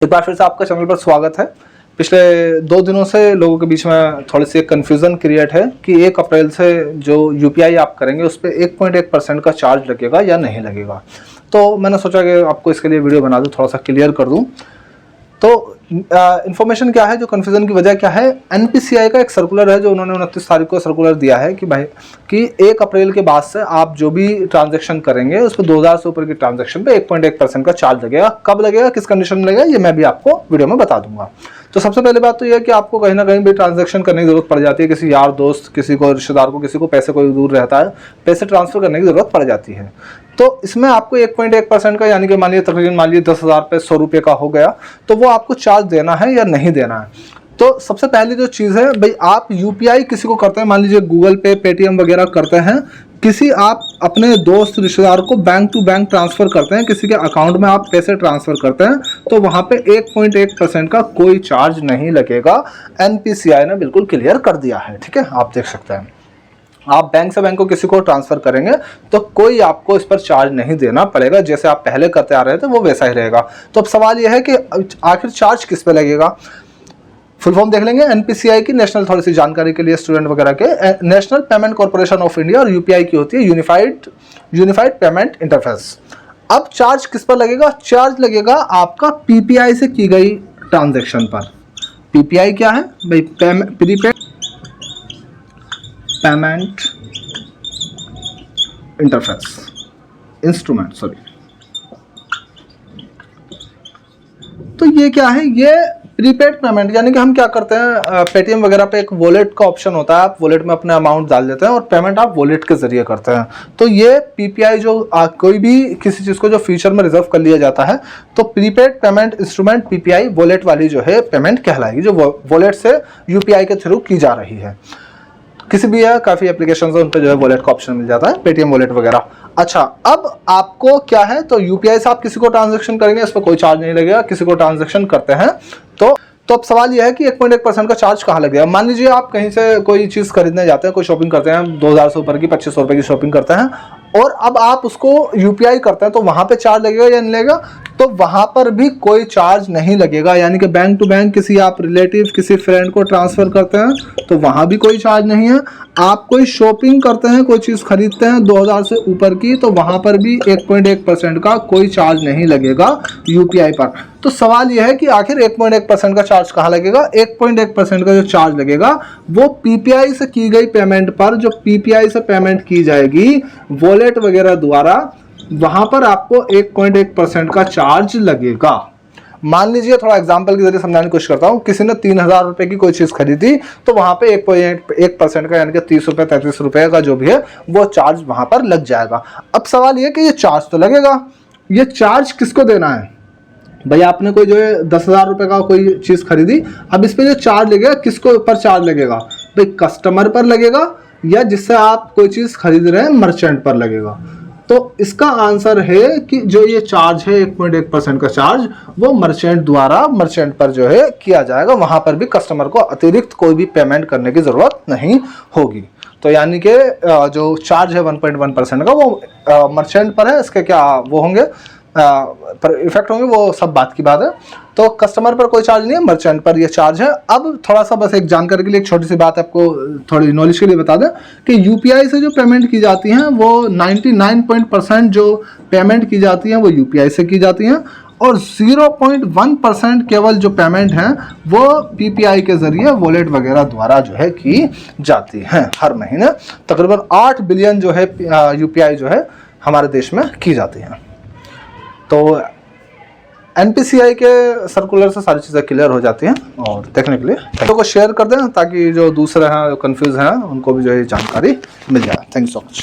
एक बार फिर से आपका चैनल पर स्वागत है। पिछले 2 दिनों से लोगों के बीच में थोड़ी सी कन्फ्यूज़न क्रिएट है कि 1 अप्रैल से जो यूपीआई आप करेंगे उस पर 1.1% का चार्ज लगेगा या नहीं लगेगा। तो मैंने सोचा कि आपको इसके लिए वीडियो बना दूं, थोड़ा सा क्लियर कर दूं। तो इन्फॉर्मेशन क्या है, जो कन्फ्यूज़न की वजह क्या है, एनपीसीआई का एक सर्कुलर है जो उन्होंने 29 तारीख को सर्कुलर दिया है कि भाई कि 1 अप्रैल के बाद से आप जो भी ट्रांजैक्शन करेंगे उस पर 2000 से ऊपर की ट्रांजैक्शन पे 1.1% का चार्ज लगेगा। कब लगेगा, किस कंडीशन में लगेगा, ये मैं भी आपको वीडियो में बता दूंगा। तो सबसे पहले बात तो यह है कि आपको कहीं ना कहीं भी ट्रांजैक्शन करने की जरूरत पड़ जाती है, किसी यार दोस्त, किसी को रिश्तेदार को, किसी को पैसे कोई दूर रहता है, पैसे ट्रांसफर करने की जरूरत पड़ जाती है। तो इसमें आपको 1.1% का, यानी कि मान लीजिए 10,000 पे 100 रुपये का हो गया, तो वो आपको चार्ज देना है या नहीं देना है। तो सबसे पहली जो चीज़ है भाई, आप यूपीआई किसी को करते हैं, मान लीजिए गूगल पे, पेटीएम वगैरह करते हैं, किसी आप अपने दोस्त रिश्तेदार को बैंक टू बैंक ट्रांसफ़र करते हैं, किसी के अकाउंट में आप पैसे ट्रांसफ़र करते हैं, तो वहाँ पे 1.1% का कोई चार्ज नहीं लगेगा। एनपीसीआई ने बिल्कुल क्लियर कर दिया है, ठीक है, आप देख सकते हैं। आप बैंक से बैंक को किसी को ट्रांसफ़र करेंगे तो कोई आपको इस पर चार्ज नहीं देना पड़ेगा, जैसे आप पहले करते आ रहे थे वो वैसा ही रहेगा। तो अब सवाल यह है कि आखिर चार्ज किस पे लगेगा। फुल फॉर्म देख लेंगे एनपीसीआई की, नेशनल, थोड़ी सी जानकारी के लिए स्टूडेंट वगैरह के, national payment corporation of India, और यूपीआई की होती है यूनिफाइड पेमेंट इंटरफेस। अब चार्ज किस पर लगेगा, चार्ज लगेगा आपका पीपीआई से की गई ट्रांजेक्शन पर। पीपीआई क्या है भाई, prepaid payment interface instrument, sorry. तो ये क्या है, ये प्रीपेड पेमेंट, यानी कि हम क्या करते हैं, पेटीएम वगैरह पे एक वॉलेट का ऑप्शन होता है, आप वॉलेट में अपने अमाउंट डाल देते हैं और पेमेंट आप वॉलेट के जरिए करते हैं। तो ये पीपीआई जो कोई भी किसी चीज़ को जो फ्यूचर में रिजर्व कर लिया जाता है, तो prepaid payment instrument PPI wallet वाली जो है पेमेंट कहलाएगी, जो वॉलेट से यूपीआई के थ्रू की जा रही है। किसी भी है, काफ़ी एप्लीकेशंस है, उन पे जो है वॉलेट का ऑप्शन मिल जाता है, पेटीएम वॉलेट वगैरह। अच्छा, अब आपको क्या है, तो यूपीआई से आप किसी को ट्रांजैक्शन करेंगे, इस पर कोई चार्ज नहीं लगेगा। किसी को ट्रांजैक्शन करते हैं तो अब सवाल यह है कि 1.1% का चार्ज कहाँ लगेगा। मान लीजिए आप कहीं से कोई चीज़ खरीदने जाते हैं, कोई शॉपिंग करते हैं, 2000 से ऊपर की 2500 रुपये की शॉपिंग करते हैं, और अब आप उसको यूपीआई करते हैं, तो वहाँ पे चार्ज लगेगा या नहीं लगेगा, तो वहाँ पर भी कोई चार्ज नहीं लगेगा। यानी कि बैंक टू बैंक किसी आप रिलेटिव, किसी फ्रेंड को ट्रांसफ़र करते हैं तो वहाँ भी कोई चार्ज नहीं है। आप कोई शॉपिंग करते हैं, कोई चीज़ खरीदते हैं 2000 से ऊपर की, तो वहाँ पर भी 1.1% का कोई चार्ज नहीं लगेगा यूपीआई पर। तो सवाल यह है कि आखिर 1.1% का चार्ज कहाँ लगेगा। 1.1% का जो चार्ज लगेगा वो पीपीआई से की गई पेमेंट पर, जो पीपीआई से पेमेंट की जाएगी वॉलेट वगैरह द्वारा, वहां पर आपको 1.1% का चार्ज लगेगा। मान लीजिए, थोड़ा एग्जांपल के जरिए समझाने की कोशिश करता हूं, किसी ने 3000 रुपए की कोई चीज खरीदी, तो वहां पे 1.1% का, यानी कि 30 रुपए 33 रुपए का जो भी है वो चार्ज वहां पर लग जाएगा। अब सवाल ये कि ये चार्ज तो लगेगा, ये चार्ज किसको देना है भाई। आपने कोई जो है 10,000 रुपए का कोई चीज खरीदी, अब इस पे जो चार्ज लगेगा, किसको ऊपर चार्ज लगेगा भाई, कस्टमर पर लगेगा या जिससे आप कोई चीज खरीद रहे हैं मर्चेंट पर लगेगा। तो इसका आंसर है कि जो ये चार्ज है 1.1% का चार्ज, वो मर्चेंट द्वारा मर्चेंट पर जो है किया जाएगा, वहां पर भी कस्टमर को अतिरिक्त कोई भी पेमेंट करने की जरूरत नहीं होगी। तो यानी कि जो चार्ज है 1.1% का, वो मर्चेंट पर है, इसके क्या वो होंगे पर इफेक्ट होंगे, वो सब बात की बात है। तो कस्टमर पर कोई चार्ज नहीं है, मर्चेंट पर ये चार्ज है। अब थोड़ा सा बस एक जानकारी के लिए एक छोटी सी बात आपको थोड़ी नॉलेज के लिए बता दें कि यूपीआई से जो पेमेंट की जाती हैं वो 99% जो पेमेंट की जाती हैं वो यूपीआई से की जाती हैं, और 0.1% केवल जो पेमेंट हैं वो पीपीआई के जरिए वॉलेट वगैरह द्वारा जो है की जाती हैं। हर महीने तकरीबन 8 बिलियन जो है यूपीआई जो है हमारे देश में की जाती हैं। तो एनपीसीआई के सर्कुलर से सारी चीज़ें क्लियर हो जाती हैं, और देखने के लिए वीडियो को शेयर कर दें ताकि जो दूसरे हैं, जो कंफ्यूज हैं, उनको भी जो है जानकारी मिल जाए। Thank you so much.